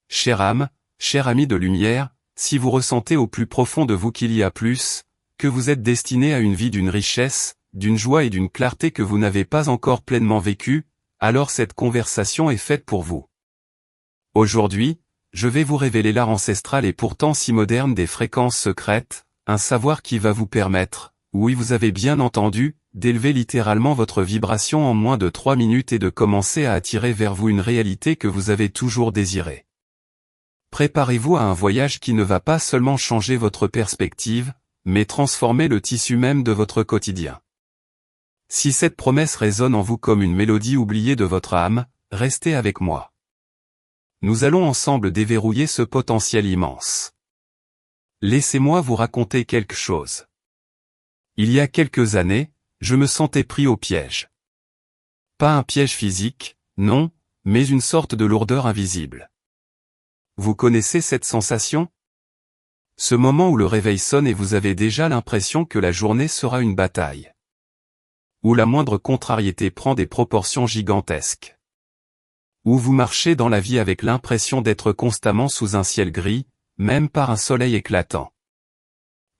chère âme, cher ami de lumière, si vous ressentez au plus profond de vous qu'il y a plus, que vous êtes destiné à une vie d'une richesse, d'une joie et d'une clarté que vous n'avez pas encore pleinement vécue, alors cette conversation est faite pour vous. Aujourd'hui, je vais vous révéler l'art ancestral et pourtant si moderne des fréquences secrètes, un savoir qui va vous permettre, oui vous avez bien entendu, d'élever littéralement votre vibration en moins de 3 minutes et de commencer à attirer vers vous une réalité que vous avez toujours désirée. Préparez-vous à un voyage qui ne va pas seulement changer votre perspective, mais transformer le tissu même de votre quotidien. Si cette promesse résonne en vous comme une mélodie oubliée de votre âme, restez avec moi. Nous allons ensemble déverrouiller ce potentiel immense. Laissez-moi vous raconter quelque chose. Il y a quelques années, je me sentais pris au piège. Pas un piège physique, non, mais une sorte de lourdeur invisible. Vous connaissez cette sensation ? Ce moment où le réveil sonne et vous avez déjà l'impression que la journée sera une bataille. Où la moindre contrariété prend des proportions gigantesques. Où vous marchez dans la vie avec l'impression d'être constamment sous un ciel gris, même par un soleil éclatant.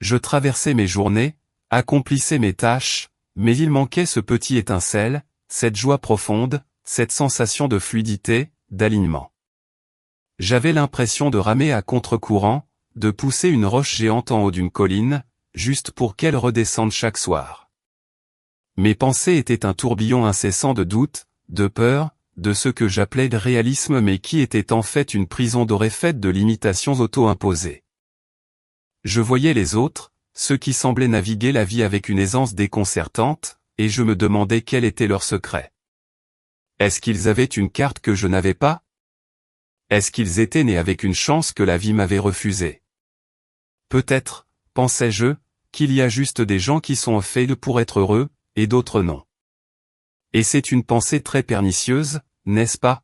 Je traversais mes journées, accomplissais mes tâches, mais il manquait ce petit étincelle, cette joie profonde, cette sensation de fluidité, d'alignement. J'avais l'impression de ramer à contre-courant, de pousser une roche géante en haut d'une colline, juste pour qu'elle redescende chaque soir. Mes pensées étaient un tourbillon incessant de doutes, de peurs, de ce que j'appelais le réalisme mais qui était en fait une prison dorée faite de limitations auto-imposées. Je voyais les autres, ceux qui semblaient naviguer la vie avec une aisance déconcertante, et je me demandais quel était leur secret. Est-ce qu'ils avaient une carte que je n'avais pas ? Est-ce qu'ils étaient nés avec une chance que la vie m'avait refusée ? Peut-être, pensais-je, qu'il y a juste des gens qui sont faits pour être heureux, et d'autres non. Et c'est une pensée très pernicieuse, n'est-ce pas ?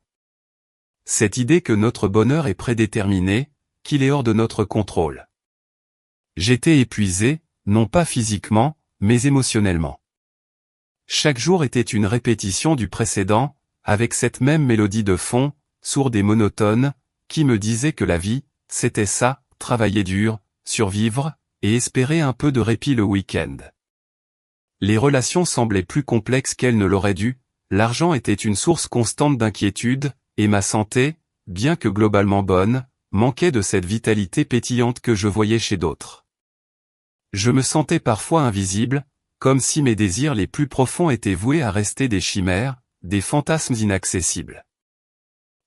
Cette idée que notre bonheur est prédéterminé, qu'il est hors de notre contrôle. J'étais épuisé, non pas physiquement, mais émotionnellement. Chaque jour était une répétition du précédent, avec cette même mélodie de fond, sourde et monotone, qui me disait que la vie, c'était ça, travailler dur, survivre, et espérer un peu de répit le week-end. Les relations semblaient plus complexes qu'elles ne l'auraient dû, l'argent était une source constante d'inquiétude, et ma santé, bien que globalement bonne, manquait de cette vitalité pétillante que je voyais chez d'autres. Je me sentais parfois invisible, comme si mes désirs les plus profonds étaient voués à rester des chimères, des fantasmes inaccessibles.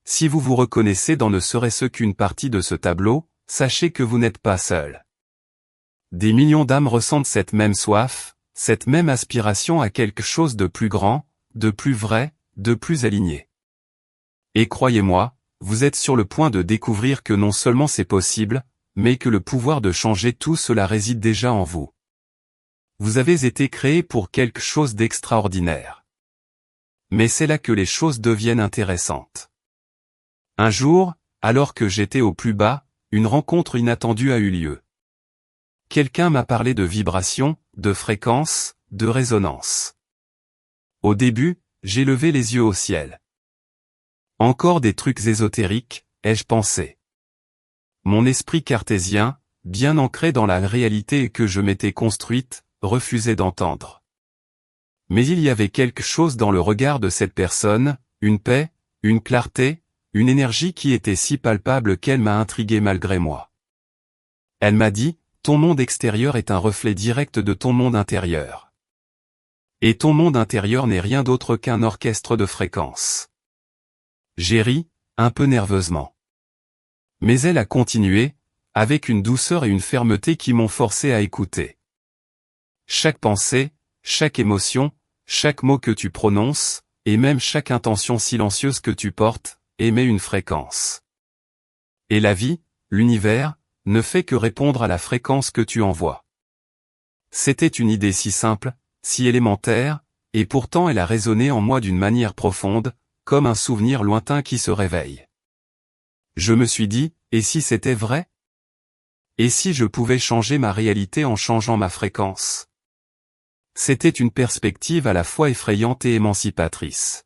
Si vous vous reconnaissez dans ne serait-ce qu'une partie de ce tableau, sachez que vous n'êtes pas seul. Des millions d'âmes ressentent cette même soif, cette même aspiration à quelque chose de plus grand, de plus vrai, de plus aligné. Et croyez-moi, vous êtes sur le point de découvrir que non seulement c'est possible, mais que le pouvoir de changer tout cela réside déjà en vous. Vous avez été créé pour quelque chose d'extraordinaire. Mais c'est là que les choses deviennent intéressantes. Un jour, alors que j'étais au plus bas, une rencontre inattendue a eu lieu. Quelqu'un m'a parlé de vibration, de fréquence, de résonance. Au début, j'ai levé les yeux au ciel. Encore des trucs ésotériques, ai-je pensé. Mon esprit cartésien, bien ancré dans la réalité que je m'étais construite, refusait d'entendre. Mais il y avait quelque chose dans le regard de cette personne, une paix, une clarté, une énergie qui était si palpable qu'elle m'a intrigué malgré moi. Elle m'a dit, ton monde extérieur est un reflet direct de ton monde intérieur. Et ton monde intérieur n'est rien d'autre qu'un orchestre de fréquences. J'ai ri, un peu nerveusement. Mais elle a continué, avec une douceur et une fermeté qui m'ont forcé à écouter. Chaque pensée, chaque émotion, chaque mot que tu prononces, et même chaque intention silencieuse que tu portes, émet une fréquence. Et la vie, l'univers, ne fait que répondre à la fréquence que tu envoies. C'était une idée si simple, si élémentaire, et pourtant elle a résonné en moi d'une manière profonde, comme un souvenir lointain qui se réveille. Je me suis dit, et si c'était vrai ? Et si je pouvais changer ma réalité en changeant ma fréquence ? C'était une perspective à la fois effrayante et émancipatrice.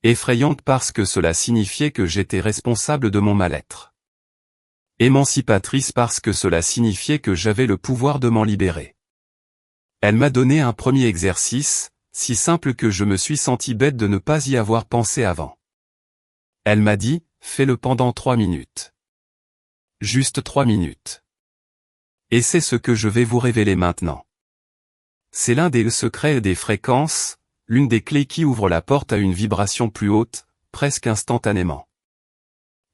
Effrayante parce que cela signifiait que j'étais responsable de mon mal-être. Émancipatrice parce que cela signifiait que j'avais le pouvoir de m'en libérer. Elle m'a donné un premier exercice, si simple que je me suis senti bête de ne pas y avoir pensé avant. Elle m'a dit, fais-le pendant 3 minutes. Juste 3 minutes. Et c'est ce que je vais vous révéler maintenant. C'est l'un des secrets et des fréquences, l'une des clés qui ouvre la porte à une vibration plus haute, presque instantanément.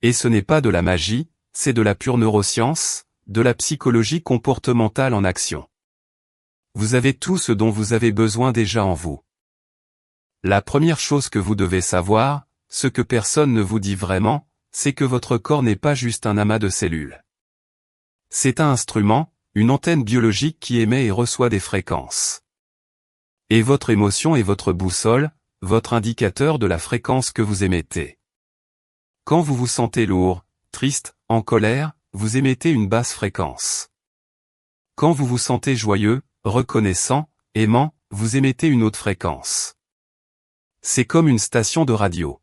Et ce n'est pas de la magie, c'est de la pure neuroscience, de la psychologie comportementale en action. Vous avez tout ce dont vous avez besoin déjà en vous. La première chose que vous devez savoir, ce que personne ne vous dit vraiment, c'est que votre corps n'est pas juste un amas de cellules. C'est un instrument, une antenne biologique qui émet et reçoit des fréquences. Et votre émotion est votre boussole, votre indicateur de la fréquence que vous émettez. Quand vous vous sentez lourd, triste, en colère, vous émettez une basse fréquence. Quand vous vous sentez joyeux, reconnaissant, aimant, vous émettez une haute fréquence. C'est comme une station de radio.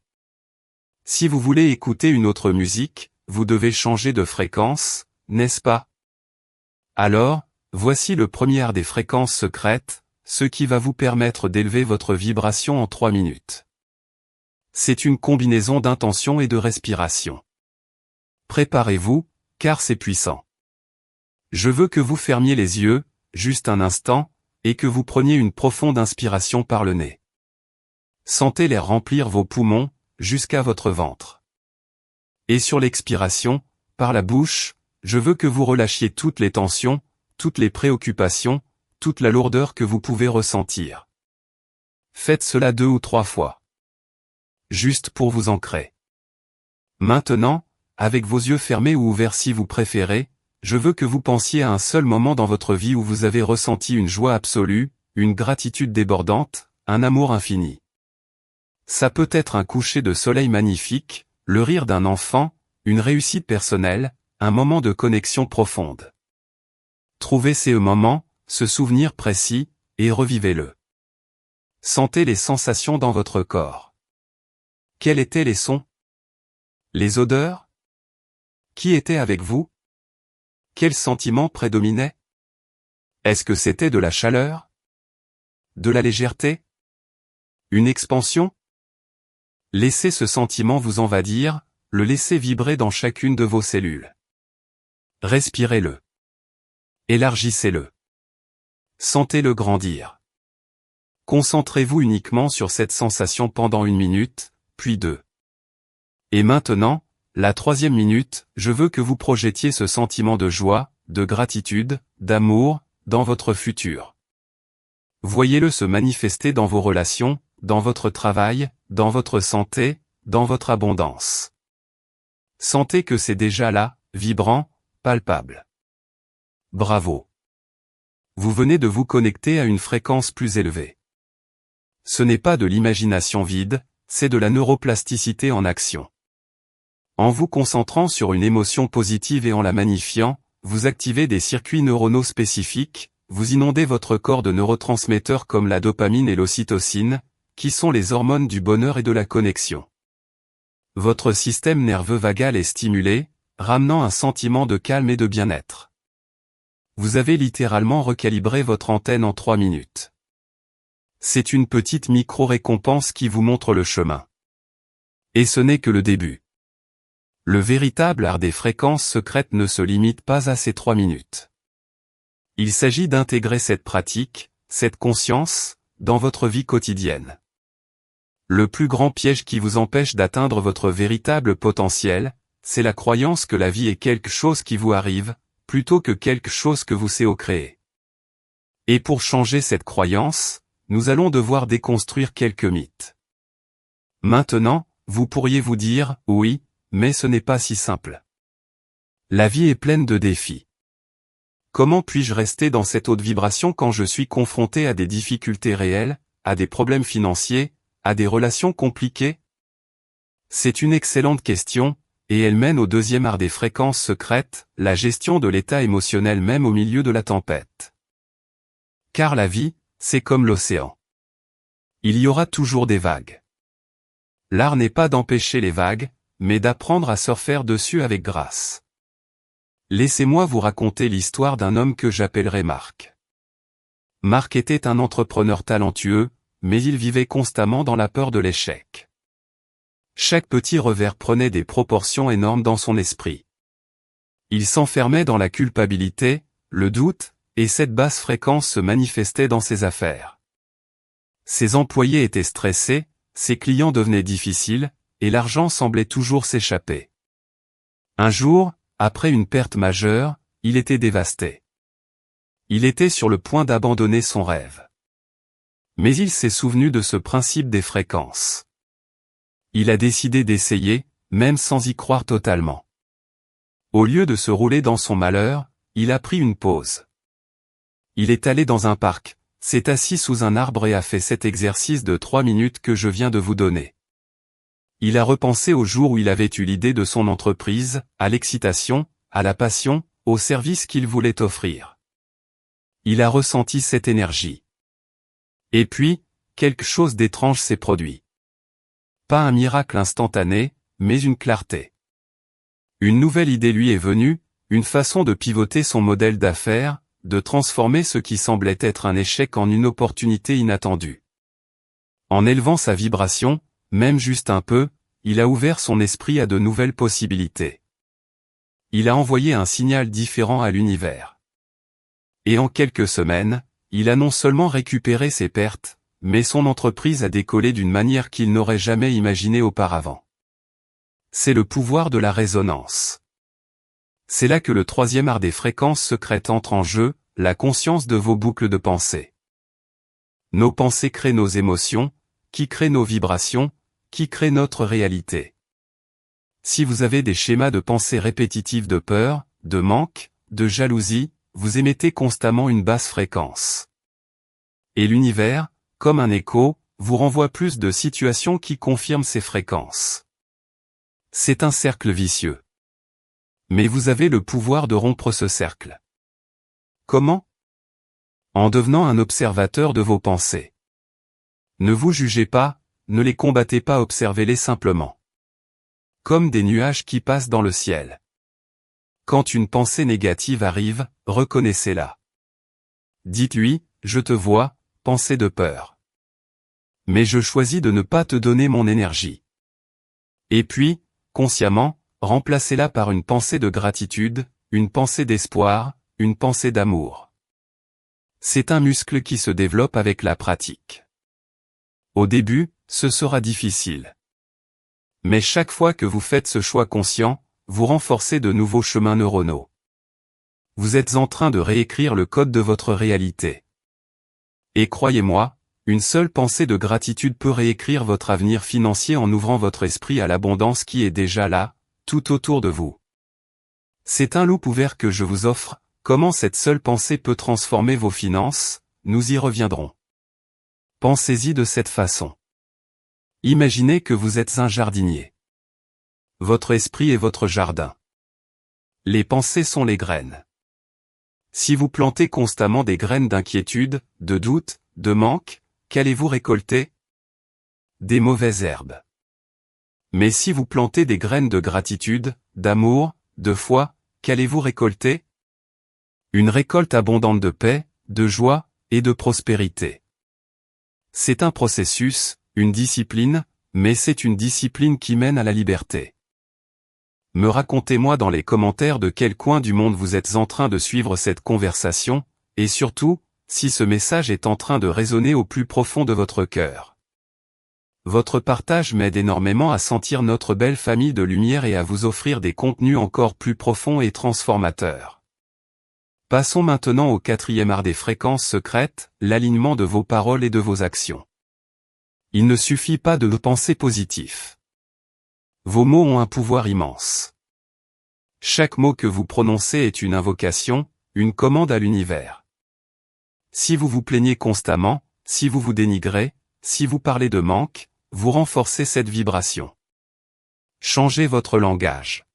Si vous voulez écouter une autre musique, vous devez changer de fréquence, n'est-ce pas? Alors, voici le premier art des fréquences secrètes, ce qui va vous permettre d'élever votre vibration en 3 minutes. C'est une combinaison d'intention et de respiration. Préparez-vous, car c'est puissant. Je veux que vous fermiez les yeux, juste un instant, et que vous preniez une profonde inspiration par le nez. Sentez l'air remplir vos poumons, jusqu'à votre ventre. Et sur l'expiration, par la bouche, je veux que vous relâchiez toutes les tensions, toutes les préoccupations, toute la lourdeur que vous pouvez ressentir. Faites cela 2 ou 3 fois. Juste pour vous ancrer. Maintenant, avec vos yeux fermés ou ouverts si vous préférez, je veux que vous pensiez à un seul moment dans votre vie où vous avez ressenti une joie absolue, une gratitude débordante, un amour infini. Ça peut être un coucher de soleil magnifique, le rire d'un enfant, une réussite personnelle, un moment de connexion profonde. Trouvez ces moments, ce souvenir précis, et revivez-le. Sentez les sensations dans votre corps. Quels étaient les sons? Les odeurs? Qui était avec vous? Quels sentiments prédominaient? Est-ce que c'était de la chaleur? De la légèreté? Une expansion? Laissez ce sentiment vous envahir, le laissez vibrer dans chacune de vos cellules. Respirez-le. Élargissez-le. Sentez-le grandir. Concentrez-vous uniquement sur cette sensation pendant 1 minute, puis 2. Et maintenant, la 3e minute, je veux que vous projetiez ce sentiment de joie, de gratitude, d'amour, dans votre futur. Voyez-le se manifester dans vos relations, dans votre travail, dans votre santé, dans votre abondance. Sentez que c'est déjà là, vibrant, palpable. Bravo. Vous venez de vous connecter à une fréquence plus élevée. Ce n'est pas de l'imagination vide, c'est de la neuroplasticité en action. En vous concentrant sur une émotion positive et en la magnifiant, vous activez des circuits neuronaux spécifiques, vous inondez votre corps de neurotransmetteurs comme la dopamine et l'ocytocine, qui sont les hormones du bonheur et de la connexion. Votre système nerveux vagal est stimulé, ramenant un sentiment de calme et de bien-être. Vous avez littéralement recalibré votre antenne en 3 minutes. C'est une petite micro-récompense qui vous montre le chemin. Et ce n'est que le début. Le véritable art des fréquences secrètes ne se limite pas à ces 3 minutes. Il s'agit d'intégrer cette pratique, cette conscience, dans votre vie quotidienne. Le plus grand piège qui vous empêche d'atteindre votre véritable potentiel, c'est la croyance que la vie est quelque chose qui vous arrive, plutôt que quelque chose que vous créez. Et pour changer cette croyance, nous allons devoir déconstruire quelques mythes. Maintenant, vous pourriez vous dire, oui, mais ce n'est pas si simple. La vie est pleine de défis. Comment puis-je rester dans cette haute vibration quand je suis confronté à des difficultés réelles, à des problèmes financiers, à des relations compliquées? C'est une excellente question, et elle mène au 2e art des fréquences secrètes, la gestion de l'état émotionnel même au milieu de la tempête. Car la vie, c'est comme l'océan. Il y aura toujours des vagues. L'art n'est pas d'empêcher les vagues, mais d'apprendre à surfer dessus avec grâce. Laissez-moi vous raconter l'histoire d'un homme que j'appellerai Marc. Marc était un entrepreneur talentueux, mais il vivait constamment dans la peur de l'échec. Chaque petit revers prenait des proportions énormes dans son esprit. Il s'enfermait dans la culpabilité, le doute, et cette basse fréquence se manifestait dans ses affaires. Ses employés étaient stressés, ses clients devenaient difficiles, et l'argent semblait toujours s'échapper. Un jour, après une perte majeure, il était dévasté. Il était sur le point d'abandonner son rêve. Mais il s'est souvenu de ce principe des fréquences. Il a décidé d'essayer, même sans y croire totalement. Au lieu de se rouler dans son malheur, il a pris une pause. Il est allé dans un parc, s'est assis sous un arbre et a fait cet exercice de 3 minutes que je viens de vous donner. Il a repensé au jour où il avait eu l'idée de son entreprise, à l'excitation, à la passion, au service qu'il voulait offrir. Il a ressenti cette énergie. Et puis, quelque chose d'étrange s'est produit. Pas un miracle instantané, mais une clarté. Une nouvelle idée lui est venue, une façon de pivoter son modèle d'affaires, de transformer ce qui semblait être un échec en une opportunité inattendue. En élevant sa vibration, même juste un peu, il a ouvert son esprit à de nouvelles possibilités. Il a envoyé un signal différent à l'univers. Et en quelques semaines, il a non seulement récupéré ses pertes, mais son entreprise a décollé d'une manière qu'il n'aurait jamais imaginée auparavant. C'est le pouvoir de la résonance. C'est là que le troisième art des fréquences secrètes entre en jeu, la conscience de vos boucles de pensée. Nos pensées créent nos émotions, qui créent nos vibrations, qui créent notre réalité. Si vous avez des schémas de pensée répétitifs de peur, de manque, de jalousie, vous émettez constamment une basse fréquence. Et l'univers, comme un écho, vous renvoie plus de situations qui confirment ces fréquences. C'est un cercle vicieux. Mais vous avez le pouvoir de rompre ce cercle. Comment? En devenant un observateur de vos pensées. Ne vous jugez pas, ne les combattez pas, observez-les simplement. Comme des nuages qui passent dans le ciel. Quand une pensée négative arrive, reconnaissez-la. Dites-lui, je te vois, pensée de peur. Mais je choisis de ne pas te donner mon énergie. Et puis, consciemment, remplacez-la par une pensée de gratitude, une pensée d'espoir, une pensée d'amour. C'est un muscle qui se développe avec la pratique. Au début, ce sera difficile. Mais chaque fois que vous faites ce choix conscient, vous renforcez de nouveaux chemins neuronaux. Vous êtes en train de réécrire le code de votre réalité. Et croyez-moi, une seule pensée de gratitude peut réécrire votre avenir financier en ouvrant votre esprit à l'abondance qui est déjà là, tout autour de vous. C'est un loupe ouvert que je vous offre. Comment cette seule pensée peut transformer vos finances, nous y reviendrons. Pensez-y de cette façon. Imaginez que vous êtes un jardinier. Votre esprit est votre jardin. Les pensées sont les graines. Si vous plantez constamment des graines d'inquiétude, de doute, de manque, qu'allez-vous récolter? Des mauvaises herbes. Mais si vous plantez des graines de gratitude, d'amour, de foi, qu'allez-vous récolter? Une récolte abondante de paix, de joie, et de prospérité. C'est un processus, une discipline, mais c'est une discipline qui mène à la liberté. Me racontez-moi dans les commentaires de quel coin du monde vous êtes en train de suivre cette conversation, et surtout, si ce message est en train de résonner au plus profond de votre cœur. Votre partage m'aide énormément à sentir notre belle famille de lumière et à vous offrir des contenus encore plus profonds et transformateurs. Passons maintenant au quatrième art des fréquences secrètes, l'alignement de vos paroles et de vos actions. Il ne suffit pas de penser positif. Vos mots ont un pouvoir immense. Chaque mot que vous prononcez est une invocation, une commande à l'univers. Si vous vous plaignez constamment, si vous vous dénigrez, si vous parlez de manque, vous renforcez cette vibration. Changez votre langage.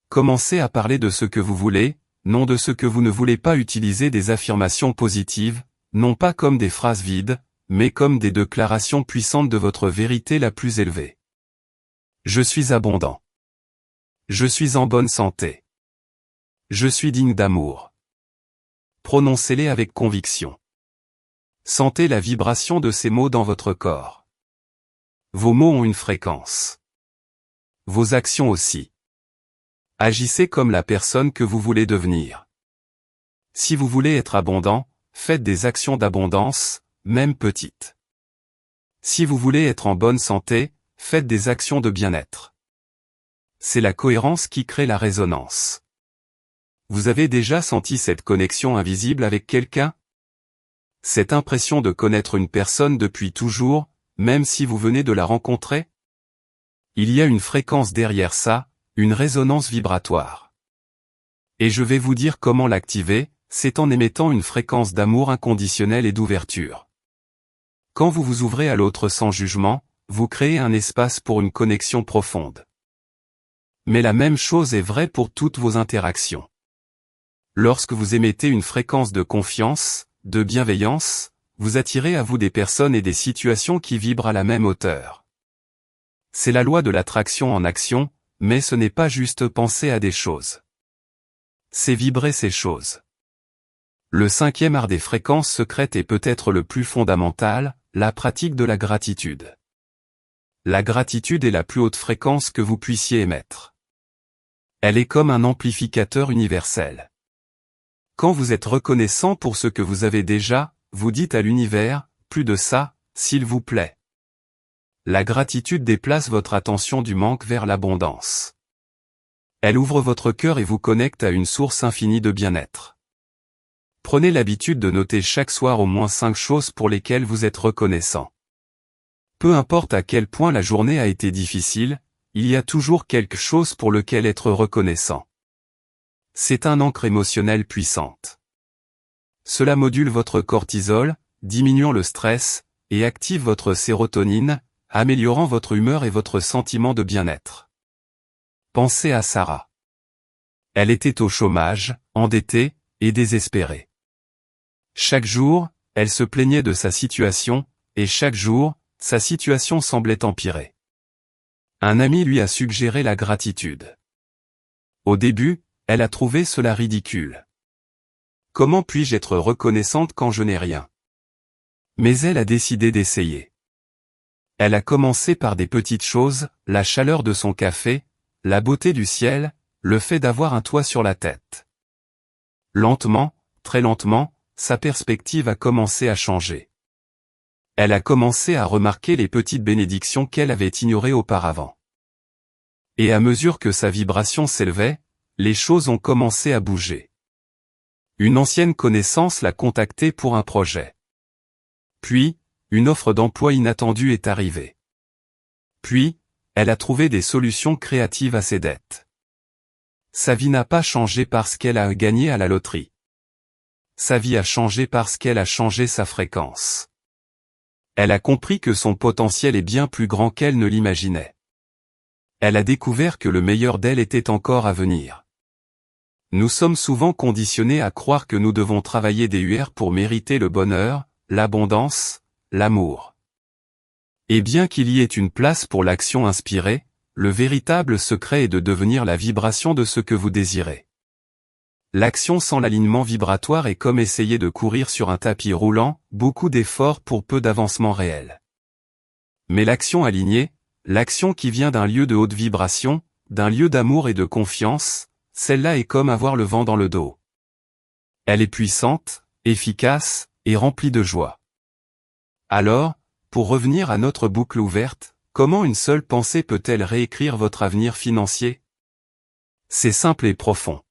Commencez à parler de ce que vous voulez, non de ce que vous ne voulez pas. Utiliser des affirmations positives, non pas comme des phrases vides, mais comme des déclarations puissantes de votre vérité la plus élevée. Je suis abondant. Je suis en bonne santé. Je suis digne d'amour. Prononcez-les avec conviction. Sentez la vibration de ces mots dans votre corps. Vos mots ont une fréquence. Vos actions aussi. Agissez comme la personne que vous voulez devenir. Si vous voulez être abondant, faites des actions d'abondance, même petites. Si vous voulez être en bonne santé, faites des actions de bien-être. C'est la cohérence qui crée la résonance. Vous avez déjà senti cette connexion invisible avec quelqu'un? Cette impression de connaître une personne depuis toujours, même si vous venez de la rencontrer? Il y a une fréquence derrière ça, une résonance vibratoire. Et je vais vous dire comment l'activer, c'est en émettant une fréquence d'amour inconditionnel et d'ouverture. Quand vous vous ouvrez à l'autre sans jugement, vous créez un espace pour une connexion profonde. Mais la même chose est vraie pour toutes vos interactions. Lorsque vous émettez une fréquence de confiance, de bienveillance, vous attirez à vous des personnes et des situations qui vibrent à la même hauteur. C'est la loi de l'attraction en action, mais ce n'est pas juste penser à des choses. C'est vibrer ces choses. Le 5e art des fréquences secrètes est peut-être le plus fondamental, la pratique de la gratitude. La gratitude est la plus haute fréquence que vous puissiez émettre. Elle est comme un amplificateur universel. Quand vous êtes reconnaissant pour ce que vous avez déjà, vous dites à l'univers, plus de ça, s'il vous plaît. La gratitude déplace votre attention du manque vers l'abondance. Elle ouvre votre cœur et vous connecte à une source infinie de bien-être. Prenez l'habitude de noter chaque soir au moins 5 choses pour lesquelles vous êtes reconnaissant. Peu importe à quel point la journée a été difficile, il y a toujours quelque chose pour lequel être reconnaissant. C'est un ancre émotionnelle puissante. Cela module votre cortisol, diminuant le stress, et active votre sérotonine, améliorant votre humeur et votre sentiment de bien-être. Pensez à Sarah. Elle était au chômage, endettée, et désespérée. Chaque jour, elle se plaignait de sa situation, et chaque jour, sa situation semblait empirer. Un ami lui a suggéré la gratitude. Au début, elle a trouvé cela ridicule. Comment puis-je être reconnaissante quand je n'ai rien? Mais elle a décidé d'essayer. Elle a commencé par des petites choses, la chaleur de son café, la beauté du ciel, le fait d'avoir un toit sur la tête. Lentement, très lentement, sa perspective a commencé à changer. Elle a commencé à remarquer les petites bénédictions qu'elle avait ignorées auparavant. Et à mesure que sa vibration s'élevait, les choses ont commencé à bouger. Une ancienne connaissance l'a contactée pour un projet. Puis, une offre d'emploi inattendue est arrivée. Puis, elle a trouvé des solutions créatives à ses dettes. Sa vie n'a pas changé parce qu'elle a gagné à la loterie. Sa vie a changé parce qu'elle a changé sa fréquence. Elle a compris que son potentiel est bien plus grand qu'elle ne l'imaginait. Elle a découvert que le meilleur d'elle était encore à venir. Nous sommes souvent conditionnés à croire que nous devons travailler des heures pour mériter le bonheur, l'abondance, l'amour. Et bien qu'il y ait une place pour l'action inspirée, le véritable secret est de devenir la vibration de ce que vous désirez. L'action sans l'alignement vibratoire est comme essayer de courir sur un tapis roulant, beaucoup d'efforts pour peu d'avancement réel. Mais l'action alignée, l'action qui vient d'un lieu de haute vibration, d'un lieu d'amour et de confiance, celle-là est comme avoir le vent dans le dos. Elle est puissante, efficace, et remplie de joie. Alors, pour revenir à notre boucle ouverte, comment une seule pensée peut-elle réécrire votre avenir financier? C'est simple et profond.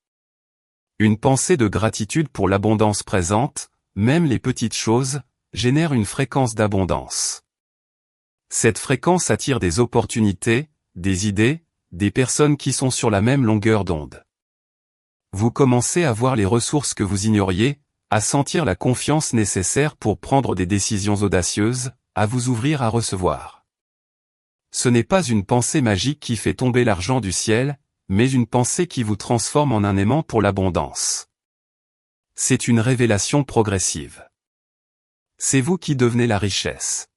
Une pensée de gratitude pour l'abondance présente, même les petites choses, génère une fréquence d'abondance. Cette fréquence attire des opportunités, des idées, des personnes qui sont sur la même longueur d'onde. Vous commencez à voir les ressources que vous ignoriez, à sentir la confiance nécessaire pour prendre des décisions audacieuses, à vous ouvrir à recevoir. Ce n'est pas une pensée magique qui fait tomber l'argent du ciel, mais une pensée qui vous transforme en un aimant pour l'abondance. C'est une révélation progressive. C'est vous qui devenez la richesse.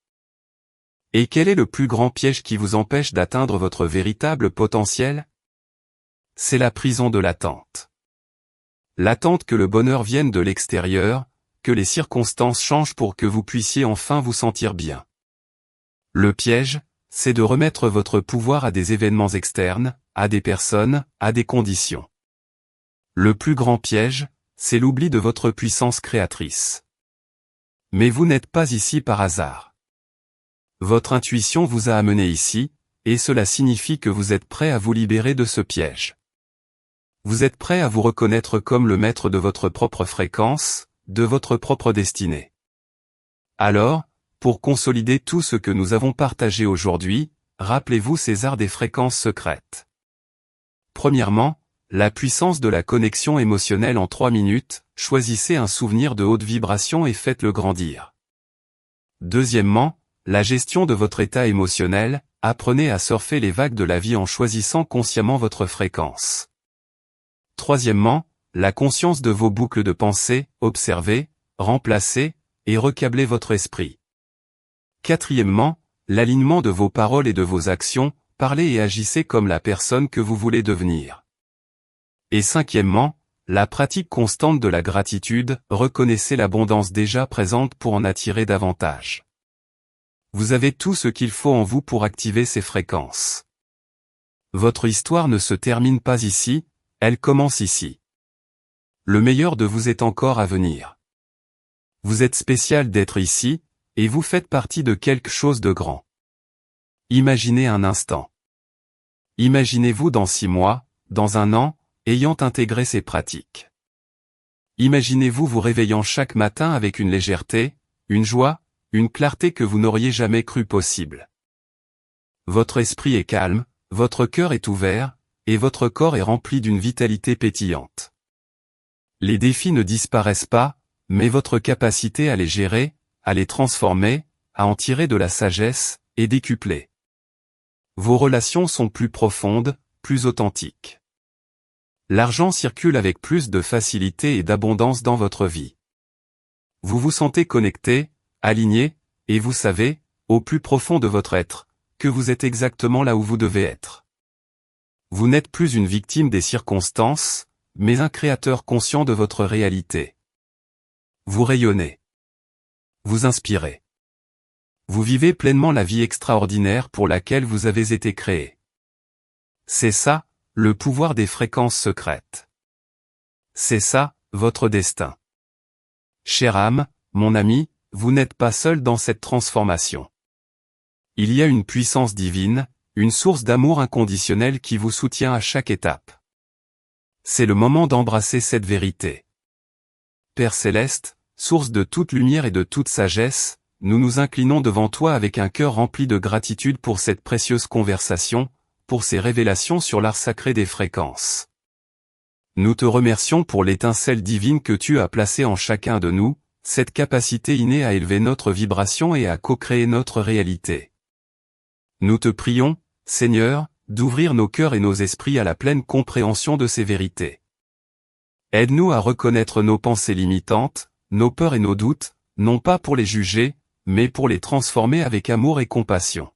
Et quel est le plus grand piège qui vous empêche d'atteindre votre véritable potentiel? C'est la prison de l'attente. L'attente que le bonheur vienne de l'extérieur, que les circonstances changent pour que vous puissiez enfin vous sentir bien. Le piège, c'est de remettre votre pouvoir à des événements externes, à des personnes, à des conditions. Le plus grand piège, c'est l'oubli de votre puissance créatrice. Mais vous n'êtes pas ici par hasard. Votre intuition vous a amené ici, et cela signifie que vous êtes prêt à vous libérer de ce piège. Vous êtes prêt à vous reconnaître comme le maître de votre propre fréquence, de votre propre destinée. Alors, pour consolider tout ce que nous avons partagé aujourd'hui, rappelez-vous ces arts des fréquences secrètes. Premièrement, la puissance de la connexion émotionnelle en 3 minutes, choisissez un souvenir de haute vibration et faites-le grandir. Deuxièmement, la gestion de votre état émotionnel, apprenez à surfer les vagues de la vie en choisissant consciemment votre fréquence. Troisièmement, la conscience de vos boucles de pensée, observez, remplacez, et recablez votre esprit. Quatrièmement, l'alignement de vos paroles et de vos actions, parlez et agissez comme la personne que vous voulez devenir. Et cinquièmement, la pratique constante de la gratitude, reconnaissez l'abondance déjà présente pour en attirer davantage. Vous avez tout ce qu'il faut en vous pour activer ces fréquences. Votre histoire ne se termine pas ici, elle commence ici. Le meilleur de vous est encore à venir. Vous êtes spécial d'être ici, et vous faites partie de quelque chose de grand. Imaginez un instant. Imaginez-vous dans 6 mois, dans 1 an, ayant intégré ces pratiques. Imaginez-vous vous réveillant chaque matin avec une légèreté, une joie, une clarté que vous n'auriez jamais cru possible. Votre esprit est calme, votre cœur est ouvert, et votre corps est rempli d'une vitalité pétillante. Les défis ne disparaissent pas, mais votre capacité à les gérer, à les transformer, à en tirer de la sagesse, est décuplée. Vos relations sont plus profondes, plus authentiques. L'argent circule avec plus de facilité et d'abondance dans votre vie. Vous vous sentez connecté, aligné, et vous savez, au plus profond de votre être, que vous êtes exactement là où vous devez être. Vous n'êtes plus une victime des circonstances, mais un créateur conscient de votre réalité. Vous rayonnez. Vous inspirez. Vous vivez pleinement la vie extraordinaire pour laquelle vous avez été créé. C'est ça, le pouvoir des fréquences secrètes. C'est ça, votre destin. Chère âme, mon ami, vous n'êtes pas seul dans cette transformation. Il y a une puissance divine, une source d'amour inconditionnel qui vous soutient à chaque étape. C'est le moment d'embrasser cette vérité. Père Céleste, source de toute lumière et de toute sagesse, nous nous inclinons devant toi avec un cœur rempli de gratitude pour cette précieuse conversation, pour ces révélations sur l'art sacré des fréquences. Nous te remercions pour l'étincelle divine que tu as placée en chacun de nous, cette capacité innée à élever notre vibration et à co-créer notre réalité. Nous te prions, Seigneur, d'ouvrir nos cœurs et nos esprits à la pleine compréhension de ces vérités. Aide-nous à reconnaître nos pensées limitantes, nos peurs et nos doutes, non pas pour les juger, mais pour les transformer avec amour et compassion.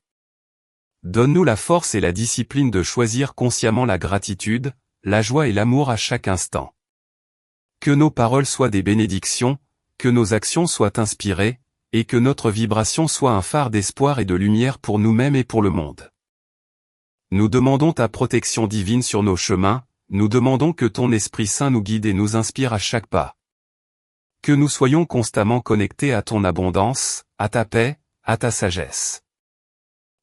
Donne-nous la force et la discipline de choisir consciemment la gratitude, la joie et l'amour à chaque instant. Que nos paroles soient des bénédictions, que nos actions soient inspirées, et que notre vibration soit un phare d'espoir et de lumière pour nous-mêmes et pour le monde. Nous demandons ta protection divine sur nos chemins, nous demandons que ton Esprit Saint nous guide et nous inspire à chaque pas. Que nous soyons constamment connectés à ton abondance, à ta paix, à ta sagesse.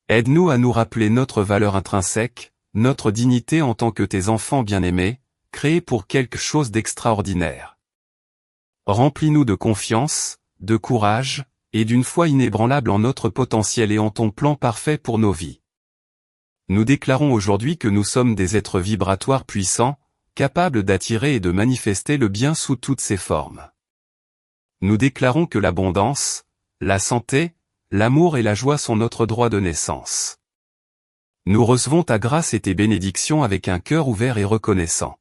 Aide-nous à nous rappeler notre valeur intrinsèque, notre dignité en tant que tes enfants bien-aimés, créés pour quelque chose d'extraordinaire. Remplis-nous de confiance, de courage, et d'une foi inébranlable en notre potentiel et en ton plan parfait pour nos vies. Nous déclarons aujourd'hui que nous sommes des êtres vibratoires puissants, capables d'attirer et de manifester le bien sous toutes ses formes. Nous déclarons que l'abondance, la santé, l'amour et la joie sont notre droit de naissance. Nous recevons ta grâce et tes bénédictions avec un cœur ouvert et reconnaissant.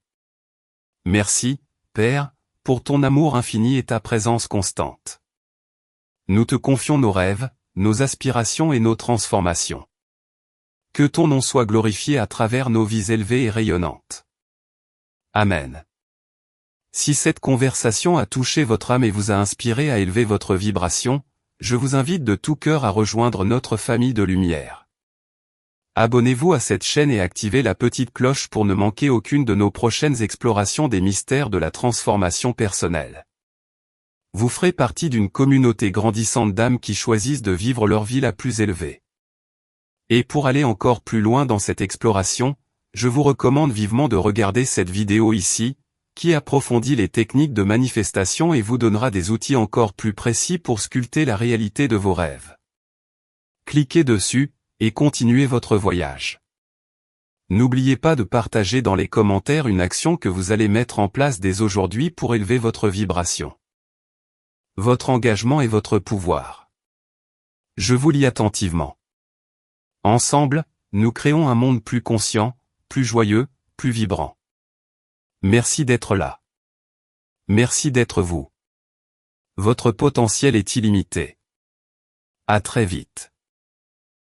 Merci, Père, pour ton amour infini et ta présence constante. Nous te confions nos rêves, nos aspirations et nos transformations. Que ton nom soit glorifié à travers nos vies élevées et rayonnantes. Amen. Si cette conversation a touché votre âme et vous a inspiré à élever votre vibration, je vous invite de tout cœur à rejoindre notre famille de lumière. Abonnez-vous à cette chaîne et activez la petite cloche pour ne manquer aucune de nos prochaines explorations des mystères de la transformation personnelle. Vous ferez partie d'une communauté grandissante d'âmes qui choisissent de vivre leur vie la plus élevée. Et pour aller encore plus loin dans cette exploration, je vous recommande vivement de regarder cette vidéo ici, qui approfondit les techniques de manifestation et vous donnera des outils encore plus précis pour sculpter la réalité de vos rêves. Cliquez dessus, et continuez votre voyage. N'oubliez pas de partager dans les commentaires une action que vous allez mettre en place dès aujourd'hui pour élever votre vibration. Votre engagement et votre pouvoir. Je vous lis attentivement. Ensemble, nous créons un monde plus conscient, plus joyeux, plus vibrant. Merci d'être là. Merci d'être vous. Votre potentiel est illimité. À très vite.